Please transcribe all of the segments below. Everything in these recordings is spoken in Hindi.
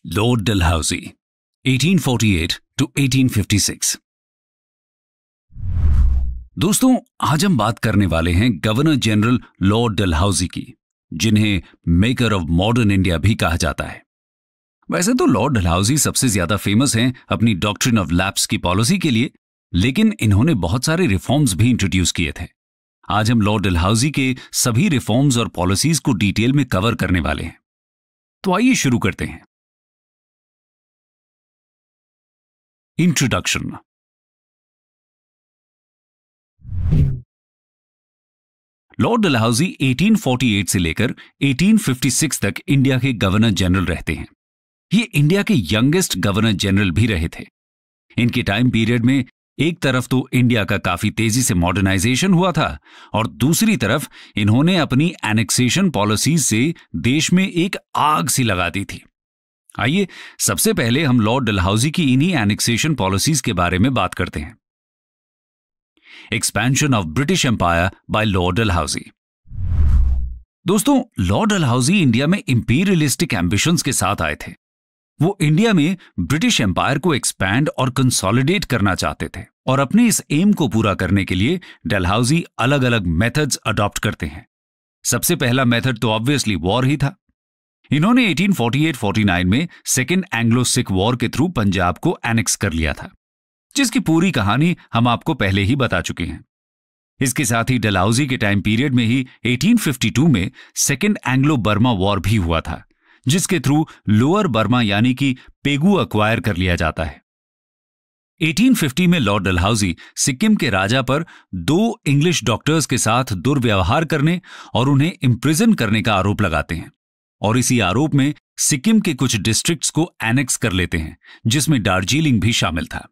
Lord Dalhousie 1848 to 1856। दोस्तों, आज हम बात करने वाले हैं गवर्नर जनरल लॉर्ड डलहौजी की, जिन्हें मेकर ऑफ मॉडर्न इंडिया भी कहा जाता है। वैसे तो लॉर्ड डलहौजी सबसे ज्यादा फेमस हैं अपनी डॉक्ट्रिन ऑफ लैप्स की पॉलिसी के लिए, लेकिन इन्होंने बहुत सारे रिफॉर्म्स भी इंट्रोड्यूस किए थे। आज हम लॉर्ड डलहौजी के सभी रिफॉर्म्स और पॉलिसीज को डिटेल में कवर करने वाले हैं। तो आइए शुरू करते हैं। इंट्रोडक्शन। लॉर्ड डलहौजी 1848 से लेकर 1856 तक इंडिया के गवर्नर जनरल रहते हैं। ये इंडिया के यंगेस्ट गवर्नर जनरल भी रहे थे। इनके टाइम पीरियड में एक तरफ तो इंडिया का काफी तेजी से मॉडर्नाइजेशन हुआ था और दूसरी तरफ इन्होंने अपनी एनेक्सेशन पॉलिसीज से देश में एक आग सी लगा दी थी। आइए सबसे पहले हम लॉर्ड डलहौजी की इन्हीं एनेक्सेशन पॉलिसीज के बारे में बात करते हैं। Expansion of British empire by Lord Dalhousie. दोस्तों, लॉर्ड डलहौजी इंडिया में इंपीरियलिस्टिक एम्बिशंस के साथ आए थे। वो इंडिया में ब्रिटिश एम्पायर को एक्सपैंड और कंसोलिडेट करना चाहते थे और अपने इस एम को पूरा करने के लिए डलहौजी अलग अलग मेथड्स अडॉप्ट करते हैं। सबसे पहला मेथड तो ऑब्वियसली वॉर ही था। इन्होंने 1848-49 में सेकेंड एंग्लो सिख वॉर के थ्रू पंजाब को एनेक्स कर लिया था, जिसकी पूरी कहानी हम आपको पहले ही बता चुके हैं। इसके साथ ही डलहौजी के टाइम पीरियड में ही 1852 में सेकेंड एंग्लो बर्मा वॉर भी हुआ था, जिसके थ्रू लोअर बर्मा यानी कि पेगू अक्वायर कर लिया जाता है। 1850 में लॉर्ड डलहौजी सिक्किम के राजा पर 2 इंग्लिश डॉक्टर्स के साथ दुर्व्यवहार करने और उन्हें इम्प्रिजन करने का आरोप लगाते हैं और इसी आरोप में सिक्किम के कुछ डिस्ट्रिक्ट्स को एनेक्स कर लेते हैं, जिसमें दार्जिलिंग भी शामिल था।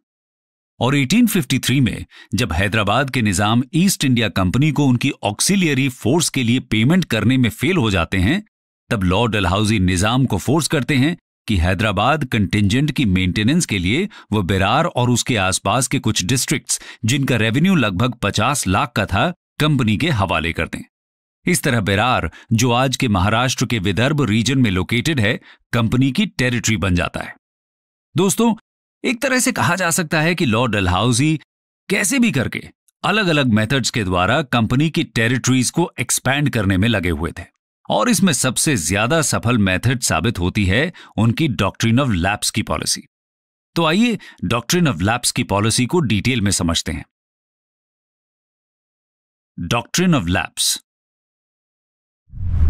और 1853 में जब हैदराबाद के निजाम ईस्ट इंडिया कंपनी को उनकी ऑक्सिलियरी फोर्स के लिए पेमेंट करने में फेल हो जाते हैं, तब लॉर्ड डलहौजी निजाम को फोर्स करते हैं कि हैदराबाद कंटिंजेंट की मेंटेनेंस के लिए वो बेरार और उसके आसपास के कुछ डिस्ट्रिक्ट्स, जिनका रेवेन्यू लगभग 50 लाख का था, कंपनी के हवाले कर दें। इस तरह बेरार, जो आज के महाराष्ट्र के विदर्भ रीजन में लोकेटेड है, कंपनी की टेरिटरी बन जाता है। दोस्तों, एक तरह से कहा जा सकता है कि लॉर्ड डलहौजी कैसे भी करके अलग अलग मेथड्स के द्वारा कंपनी की टेरिटरीज को एक्सपैंड करने में लगे हुए थे और इसमें सबसे ज्यादा सफल मेथड साबित होती है उनकी डॉक्ट्रिन ऑफ लैप्स की पॉलिसी। तो आइए डॉक्ट्रिन ऑफ लैप्स की पॉलिसी को डिटेल में समझते हैं। Doctrine of lapse.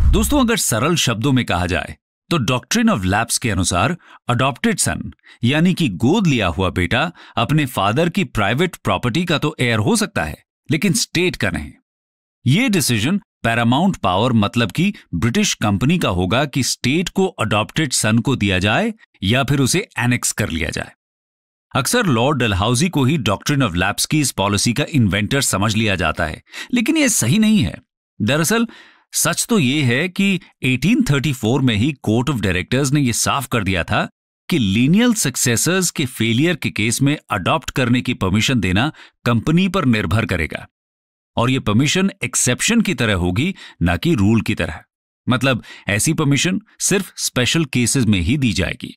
दोस्तों, अगर सरल शब्दों में कहा जाए तो डॉक्ट्रिन ऑफ लैप्स के अनुसार अडॉप्टेड सन यानी कि गोद लिया हुआ बेटा अपने फादर की प्राइवेट प्रॉपर्टी का तो हेयर हो सकता है, लेकिन स्टेट का नहीं। यह डिसीजन पैरामाउंट पावर मतलब कि ब्रिटिश कंपनी का होगा कि स्टेट को अडॉप्टेड सन को दिया जाए या फिर उसे एनेक्स कर लिया जाए। अक्सर लॉर्ड डलहौजी को ही डॉक्ट्रिन ऑफ लैप्स की इस पॉलिसी का इन्वेंटर समझ लिया जाता है, लेकिन यह सही नहीं है। दरअसल सच तो यह है कि 1834 में ही कोर्ट ऑफ डायरेक्टर्स ने यह साफ कर दिया था कि लीनियल सक्सेसर्स के फेलियर के केस में अडॉप्ट करने की परमिशन देना कंपनी पर निर्भर करेगा और यह परमिशन एक्सेप्शन की तरह होगी, ना कि रूल की तरह। मतलब ऐसी परमिशन सिर्फ स्पेशल केसेस में ही दी जाएगी।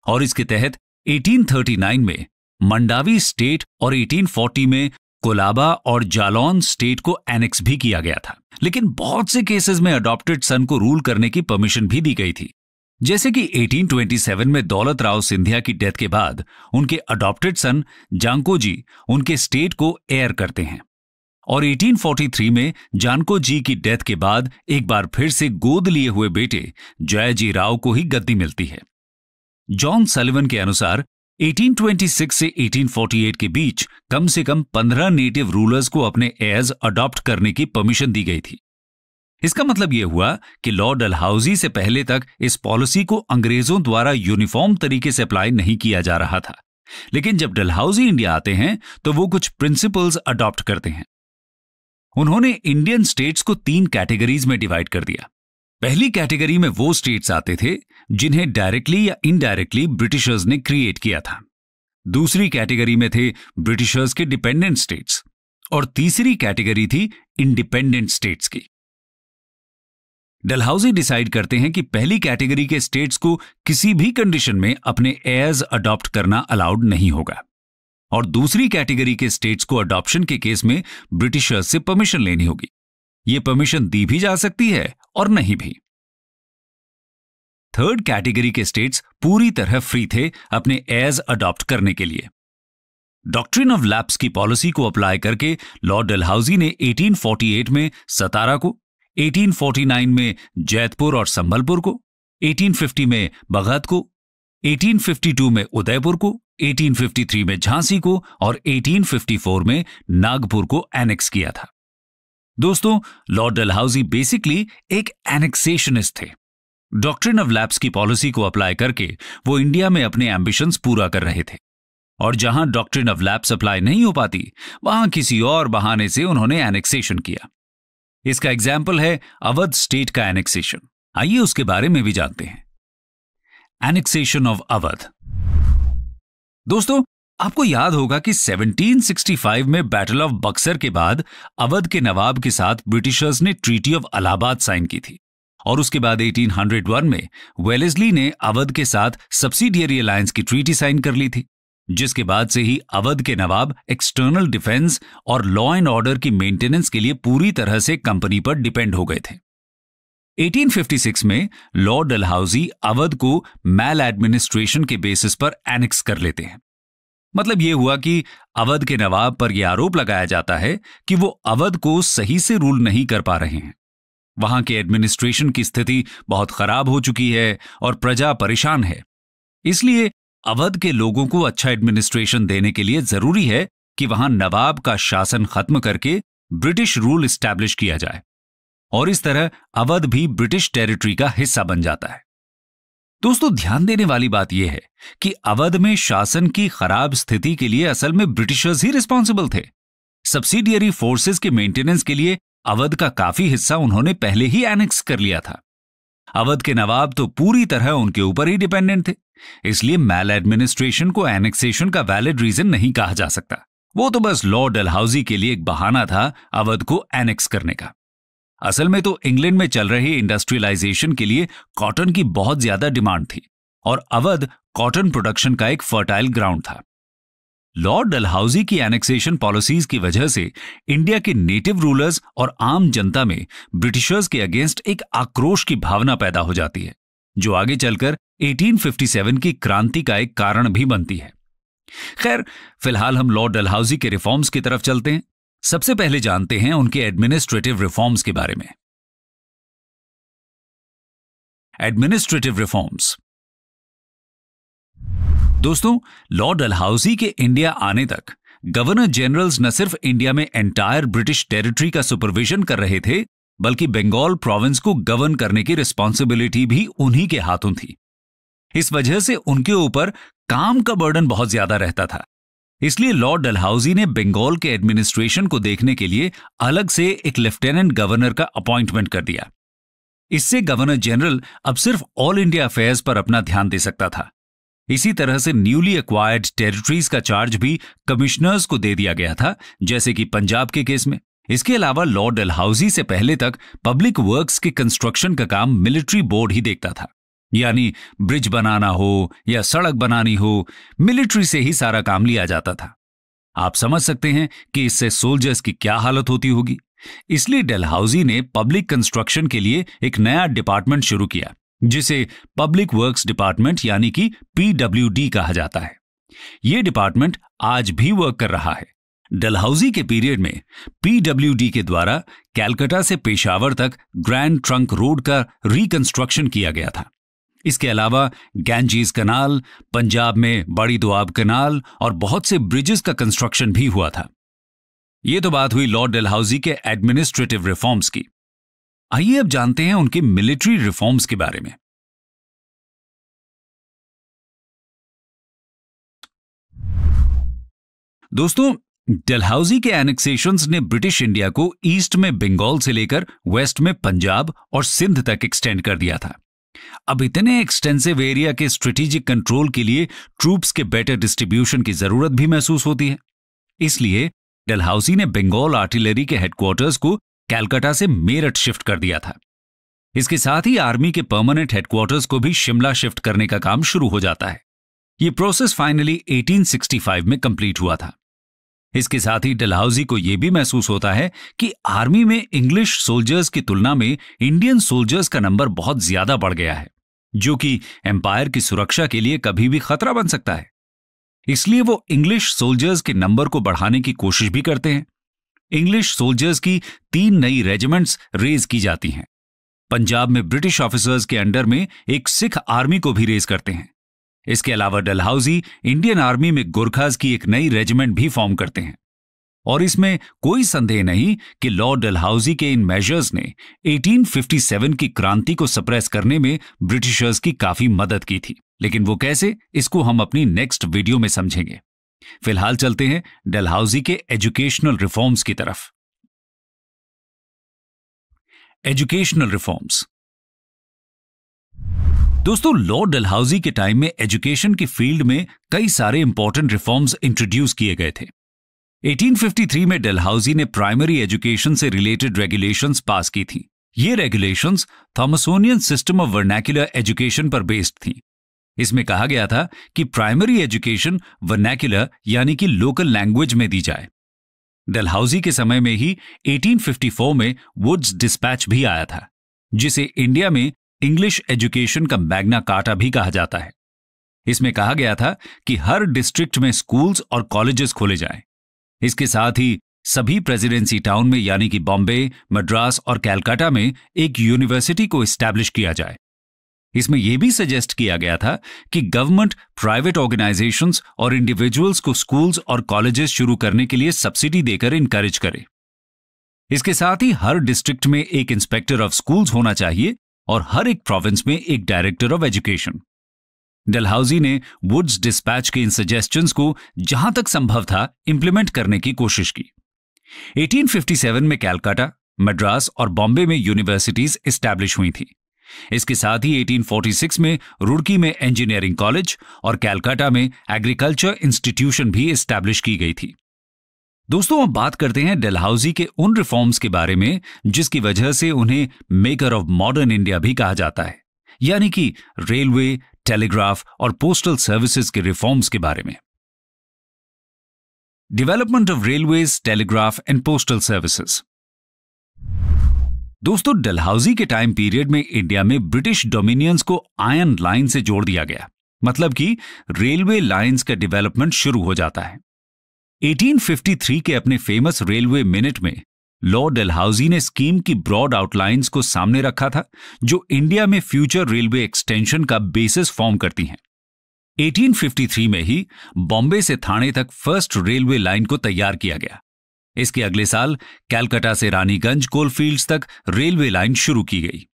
और इसके तहत 1839 में मंडावी स्टेट और 1840 में कोलाबा और जालौन स्टेट को एनेक्स भी किया गया था, लेकिन बहुत से केसेस में अडॉप्टेड सन को रूल करने की परमिशन भी दी गई थी। जैसे कि 1827 में दौलत राव सिंधिया की डेथ के बाद उनके अडॉप्टेड सन जांको जी उनके स्टेट को एयर करते हैं और 1843 में जानको जी की डेथ के बाद एक बार फिर से गोद लिए हुए बेटे जयाजी राव को ही गद्दी मिलती है। जॉन सलिवन के अनुसार 1826 से 1848 के बीच कम से कम 15 नेटिव रूलर्स को अपने एयर्स अडॉप्ट करने की परमिशन दी गई थी। इसका मतलब यह हुआ कि लॉर्ड डलहौजी से पहले तक इस पॉलिसी को अंग्रेजों द्वारा यूनिफॉर्म तरीके से अप्लाई नहीं किया जा रहा था, लेकिन जब डलहौजी इंडिया आते हैं तो वो कुछ प्रिंसिपल्स अडॉप्ट करते हैं। उन्होंने इंडियन स्टेट्स को 3 कैटेगरीज में डिवाइड कर दिया। पहली कैटेगरी में वो स्टेट्स आते थे जिन्हें डायरेक्टली या इनडायरेक्टली ब्रिटिशर्स ने क्रिएट किया था। दूसरी कैटेगरी में थे ब्रिटिशर्स के डिपेंडेंट स्टेट्स और तीसरी कैटेगरी थी इंडिपेंडेंट स्टेट्स की। डलहौजी डिसाइड करते हैं कि पहली कैटेगरी के स्टेट्स को किसी भी कंडीशन में अपने एयर्स अडॉप्ट करना अलाउड नहीं होगा और दूसरी कैटेगरी के स्टेट्स को अडॉप्शन के केस में ब्रिटिशर्स से परमिशन लेनी होगी। यह परमिशन दी भी जा सकती है और नहीं भी। थर्ड कैटेगरी के स्टेट्स पूरी तरह फ्री थे अपने एयर्स अडॉप्ट करने के लिए। डॉक्ट्रिन ऑफ लैप्स की पॉलिसी को अप्लाई करके लॉर्ड डलहौजी ने 1848 में सतारा को, 1849 में जैतपुर और संबलपुर को, 1850 में बगत को, 1852 में उदयपुर को, 1853 में झांसी को और 1854 में नागपुर को एनेक्स किया था। दोस्तों, लॉर्ड डलहौजी बेसिकली एक एनेक्सेशनिस्ट थे। डॉक्ट्रिन ऑफ लैप्स की पॉलिसी को अप्लाई करके वो इंडिया में अपने एम्बिशंस पूरा कर रहे थे और जहां डॉक्ट्रिन ऑफ लैप्स अप्लाई नहीं हो पाती वहां किसी और बहाने से उन्होंने एनेक्सेशन किया। इसका एग्जाम्पल है अवध स्टेट का एनेक्सेशन। आइए उसके बारे में भी जानते हैं। Annexation of Awadh. दोस्तों, आपको याद होगा कि 1765 में बैटल ऑफ बक्सर के बाद अवध के नवाब के साथ ब्रिटिशर्स ने ट्रीटी ऑफ इलाहाबाद साइन की थी और उसके बाद 1801 में वेलेस्ली ने अवध के साथ सब्सिडियरी अलायंस की ट्रीटी साइन कर ली थी, जिसके बाद से ही अवध के नवाब एक्सटर्नल डिफेंस और लॉ एंड ऑर्डर की मेंटेनेंस के लिए पूरी तरह से कंपनी पर डिपेंड हो गए थे। 1856 में लॉर्ड डलहौजी अवध को मैल एडमिनिस्ट्रेशन के बेसिस पर एनेक्स कर लेते हैं। मतलब यह हुआ कि अवध के नवाब पर यह आरोप लगाया जाता है कि वो अवध को सही से रूल नहीं कर पा रहे हैं। वहां के एडमिनिस्ट्रेशन की स्थिति बहुत खराब हो चुकी है और प्रजा परेशान है। इसलिए अवध के लोगों को अच्छा एडमिनिस्ट्रेशन देने के लिए जरूरी है कि वहां नवाब का शासन खत्म करके ब्रिटिश रूल एस्टैब्लिश किया जाए और इस तरह अवध भी ब्रिटिश टेरिटरी का हिस्सा बन जाता है। दोस्तों, ध्यान देने वाली बात यह है कि अवध में शासन की खराब स्थिति के लिए असल में ब्रिटिशर्स ही रिस्पॉन्सिबल थे। सब्सिडियरी फोर्सेस के मेंटेनेंस के लिए अवध का काफी हिस्सा उन्होंने पहले ही एनेक्स कर लिया था। अवध के नवाब तो पूरी तरह उनके ऊपर ही डिपेंडेंट थे, इसलिए मैल एडमिनिस्ट्रेशन को एनेक्सेशन का वैलिड रीजन नहीं कहा जा सकता। वो तो बस लॉर्ड डलहौजी के लिए एक बहाना था अवध को एनेक्स करने का। असल में तो इंग्लैंड में चल रहे इंडस्ट्रियलाइजेशन के लिए कॉटन की बहुत ज्यादा डिमांड थी और अवध कॉटन प्रोडक्शन का एक फर्टाइल ग्राउंड था। लॉर्ड डलहौजी की एनेक्सेशन पॉलिसीज की वजह से इंडिया के नेटिव रूलर्स और आम जनता में ब्रिटिशर्स के अगेंस्ट एक आक्रोश की भावना पैदा हो जाती है, जो आगे चलकर 1857 की क्रांति का एक कारण भी बनती है। खैर, फिलहाल हम लॉर्ड डलहौजी के रिफॉर्म्स की तरफ चलते हैं। सबसे पहले जानते हैं उनके एडमिनिस्ट्रेटिव रिफॉर्म्स के बारे में। Administrative reforms. दोस्तों, लॉर्ड डलहौजी के इंडिया आने तक गवर्नर जनरल्स न सिर्फ इंडिया में एंटायर ब्रिटिश टेरिटरी का सुपरविजन कर रहे थे, बल्कि बंगाल प्रोविंस को गवर्न करने की रिस्पॉन्सिबिलिटी भी उन्हीं के हाथों थी। इस वजह से उनके ऊपर काम का बर्डन बहुत ज्यादा रहता था। इसलिए लॉर्ड डलहौजी ने बंगाल के एडमिनिस्ट्रेशन को देखने के लिए अलग से एक लेफ्टिनेंट गवर्नर का अपॉइंटमेंट कर दिया। इससे गवर्नर जनरल अब सिर्फ ऑल इंडिया अफेयर्स पर अपना ध्यान दे सकता था। इसी तरह से न्यूली एक्वायर्ड टेरिटरीज का चार्ज भी कमिश्नर्स को दे दिया गया था, जैसे कि पंजाब के केस में। इसके अलावा लॉर्ड डलहौजी से पहले तक पब्लिक वर्क्स के कंस्ट्रक्शन का काम मिलिट्री बोर्ड ही देखता था, यानी ब्रिज बनाना हो या सड़क बनानी हो, मिलिट्री से ही सारा काम लिया जाता था। आप समझ सकते हैं कि इससे सोल्जर्स की क्या हालत होती होगी। इसलिए डलहौजी ने पब्लिक कंस्ट्रक्शन के लिए एक नया डिपार्टमेंट शुरू किया, जिसे पब्लिक वर्क्स डिपार्टमेंट यानी कि PWD कहा जाता है। यह डिपार्टमेंट आज भी वर्क कर रहा है। डलहौजी के पीरियड में PWD के द्वारा कैलकाटा से पेशावर तक ग्रैंड ट्रंक रोड का रिकंस्ट्रक्शन किया गया था। इसके अलावा गैंजीज कनाल, पंजाब में बड़ी दोआब कनाल और बहुत से ब्रिजेस का कंस्ट्रक्शन भी हुआ था। यह तो बात हुई लॉर्ड डलहौजी के एडमिनिस्ट्रेटिव रिफॉर्म्स की। आइए अब जानते हैं उनके मिलिट्री रिफॉर्म्स के बारे में। दोस्तों, डलहौजी के एनेक्सेशंस ने ब्रिटिश इंडिया को ईस्ट में बंगाल से लेकर वेस्ट में पंजाब और सिंध तक एक्सटेंड कर दिया था। अब इतने एक्सटेंसिव एरिया के स्ट्रेटेजिक कंट्रोल के लिए ट्रूप्स के बेटर डिस्ट्रीब्यूशन की जरूरत भी महसूस होती है। इसलिए डलहौजी ने बंगाल आर्टिलरी के हेडक्वार्टर्स को कैलकाटा से मेरठ शिफ्ट कर दिया था। इसके साथ ही आर्मी के परमानेंट हेडक्वार्टर्स को भी शिमला शिफ्ट करने का काम शुरू हो जाता है। यह प्रोसेस फाइनली 1865 में कंप्लीट हुआ था। इसके साथ ही डलहौजी को यह भी महसूस होता है कि आर्मी में इंग्लिश सोल्जर्स की तुलना में इंडियन सोल्जर्स का नंबर बहुत ज्यादा बढ़ गया है, जो कि एम्पायर की सुरक्षा के लिए कभी भी खतरा बन सकता है। इसलिए वो इंग्लिश सोल्जर्स के नंबर को बढ़ाने की कोशिश भी करते हैं। इंग्लिश सोल्जर्स की 3 नई रेजिमेंट्स रेज की जाती हैं। पंजाब में ब्रिटिश ऑफिसर्स के अंडर में एक सिख आर्मी को भी रेज करते हैं। इसके अलावा डलहौजी इंडियन आर्मी में गोरखास की एक नई रेजिमेंट भी फॉर्म करते हैं। और इसमें कोई संदेह नहीं कि लॉर्ड डलहौजी के इन मेजर्स ने 1857 की क्रांति को सप्रेस करने में ब्रिटिशर्स की काफी मदद की थी। लेकिन वो कैसे, इसको हम अपनी नेक्स्ट वीडियो में समझेंगे। फिलहाल चलते हैं डलहौजी के एजुकेशनल रिफॉर्म्स की तरफ। Educational reforms. दोस्तों, लॉर्ड डलहौजी के टाइम में एजुकेशन की फील्ड में कई सारे इंपॉर्टेंट रिफॉर्म्स इंट्रोड्यूस किए गए थे। 1853 में डलहौजी ने प्राइमरी एजुकेशन से रिलेटेड रेगुलेशंस पास की थी। ये regulations Thomasonian system of vernacular education पर बेस्ड थी। इसमें कहा गया था कि प्राइमरी एजुकेशन वर्नैक्युलर यानी कि लोकल लैंग्वेज में दी जाए। डलहौजी के समय में ही 1854 में वुड्स डिस्पैच भी आया था, जिसे इंडिया में इंग्लिश एजुकेशन का मैग्ना कार्टा भी कहा जाता है। इसमें कहा गया था कि हर डिस्ट्रिक्ट में स्कूल्स और कॉलेजेस खोले जाएं। इसके साथ ही सभी प्रेसिडेंसी टाउन में यानी कि बॉम्बे, मद्रास और कैलकाटा में एक यूनिवर्सिटी को एस्टैब्लिश किया जाए। इसमें यह भी सजेस्ट किया गया था कि गवर्नमेंट प्राइवेट ऑर्गेनाइजेशंस और इंडिविजुअल्स को स्कूल्स और कॉलेजेस शुरू करने के लिए सब्सिडी देकर इनकरेज करे। इसके साथ ही हर डिस्ट्रिक्ट में एक इंस्पेक्टर ऑफ स्कूल्स होना चाहिए और हर एक प्रोविंस में एक डायरेक्टर ऑफ एजुकेशन। डलहौजी ने वुड्स डिस्पैच के इन सजेशंस को जहां तक संभव था इंप्लीमेंट करने की कोशिश की। 1857 में कैलकाटा, मद्रास और बॉम्बे में यूनिवर्सिटीज एस्टैब्लिश हुई थी। इसके साथ ही 1846 में रुड़की में इंजीनियरिंग कॉलेज और कैलकाटा में एग्रीकल्चर इंस्टीट्यूशन भी एस्टैब्लिश की गई थी। दोस्तों, अब बात करते हैं डलहौजी के उन रिफॉर्म्स के बारे में जिसकी वजह से उन्हें मेकर ऑफ मॉडर्न इंडिया भी कहा जाता है, यानी कि रेलवे, टेलीग्राफ और पोस्टल सर्विसेज के रिफॉर्म्स के बारे में। Development of railways, telegraph and postal services. दोस्तों, डलहौजी के टाइम पीरियड में इंडिया में ब्रिटिश डोमिनियंस को आयरन लाइन से जोड़ दिया गया, मतलब कि रेलवे लाइंस का डेवलपमेंट शुरू हो जाता है। 1853 के अपने फेमस रेलवे मिनट में लॉर्ड डलहौजी ने स्कीम की ब्रॉड आउटलाइंस को सामने रखा था, जो इंडिया में फ्यूचर रेलवे एक्सटेंशन का बेसिस फॉर्म करती हैं। 1853 में ही बॉम्बे से थाने तक फर्स्ट रेलवे लाइन को तैयार किया गया। इसके अगले साल कैलकाटा से रानीगंज कोलफील्ड्स तक रेलवे लाइन शुरू की गई।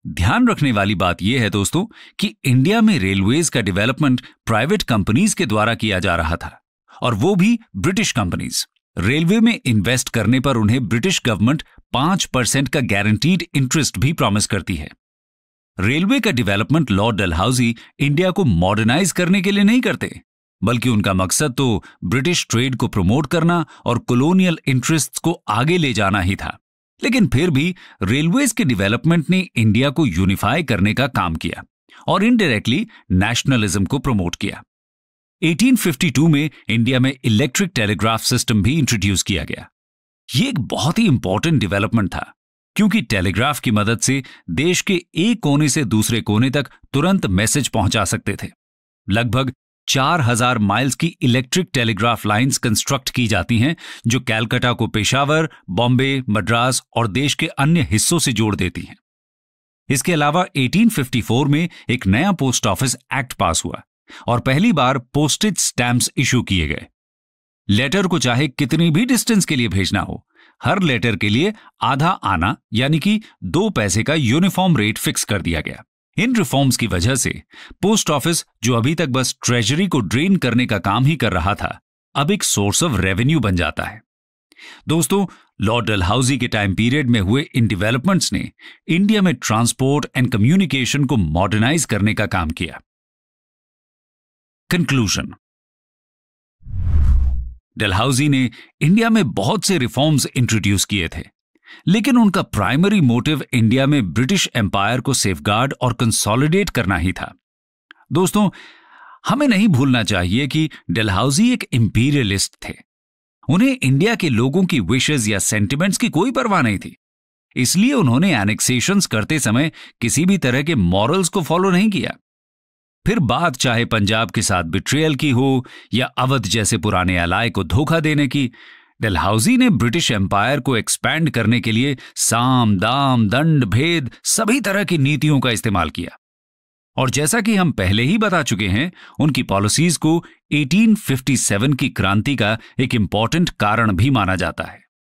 ध्यान रखने वाली बात यह है दोस्तों कि इंडिया में रेलवेज का डेवलपमेंट प्राइवेट कंपनीज के द्वारा किया जा रहा था, और वो भी ब्रिटिश कंपनीज। रेलवे में इन्वेस्ट करने पर उन्हें ब्रिटिश गवर्नमेंट 5% का गारंटीड इंटरेस्ट भी प्रॉमिस करती है। रेलवे का डेवलपमेंट लॉर्ड डलहौजी इंडिया को मॉडर्नाइज करने के लिए नहीं करते, बल्कि उनका मकसद तो ब्रिटिश ट्रेड को प्रमोट करना और कॉलोनियल इंटरेस्ट्स को आगे ले जाना ही था। लेकिन फिर भी रेलवेज के डेवलपमेंट ने इंडिया को यूनिफाई करने का काम किया और इनडायरेक्टली नेशनलिज्म को प्रमोट किया। 1852 में इंडिया में इलेक्ट्रिक टेलीग्राफ सिस्टम भी इंट्रोड्यूस किया गया। यह एक बहुत ही इंपॉर्टेंट डेवलपमेंट था, क्योंकि टेलीग्राफ की मदद से देश के एक कोने से दूसरे कोने तक तुरंत मैसेज पहुंचा सकते थे। लगभग 4000 माइल्स की इलेक्ट्रिक टेलीग्राफ लाइंस कंस्ट्रक्ट की जाती हैं, जो कैलकाटा को पेशावर, बॉम्बे, मद्रास और देश के अन्य हिस्सों से जोड़ देती हैं। इसके अलावा 1854 में एक नया पोस्ट ऑफिस एक्ट पास हुआ और पहली बार पोस्टेज स्टैम्प्स इशू किए गए। लेटर को चाहे कितनी भी डिस्टेंस के लिए भेजना हो, हर लेटर के लिए आधा आना यानी कि 2 पैसे का यूनिफॉर्म रेट फिक्स कर दिया गया। इन रिफॉर्म्स की वजह से पोस्ट ऑफिस, जो अभी तक बस ट्रेजरी को ड्रेन करने का काम ही कर रहा था, अब एक सोर्स ऑफ रेवेन्यू बन जाता है। दोस्तों, लॉर्ड डलहौजी के टाइम पीरियड में हुए इन डेवलपमेंट्स ने इंडिया में ट्रांसपोर्ट एंड कम्युनिकेशन को मॉडर्नाइज करने का काम किया। कंक्लूजन। डलहौजी ने इंडिया में बहुत से रिफॉर्म्स इंट्रोड्यूस किए थे, लेकिन उनका प्राइमरी मोटिव इंडिया में ब्रिटिश एम्पायर को सेफगार्ड और कंसोलिडेट करना ही था। दोस्तों, हमें नहीं भूलना चाहिए कि डलहौजी एक इंपीरियलिस्ट थे। उन्हें इंडिया के लोगों की विशेस या सेंटिमेंट्स की कोई परवाह नहीं थी। इसलिए उन्होंने एनेक्सेशंस करते समय किसी भी तरह के मॉरल्स को फॉलो नहीं किया। फिर बात चाहे पंजाब के साथ बिट्रियल की हो या अवध जैसे पुराने अलाय को धोखा देने की, डलहौजी ने ब्रिटिश एम्पायर को एक्सपैंड करने के लिए साम दाम दंड भेद सभी तरह की नीतियों का इस्तेमाल किया। और जैसा कि हम पहले ही बता चुके हैं, उनकी पॉलिसीज को 1857 की क्रांति का एक इंपॉर्टेंट कारण भी माना जाता है।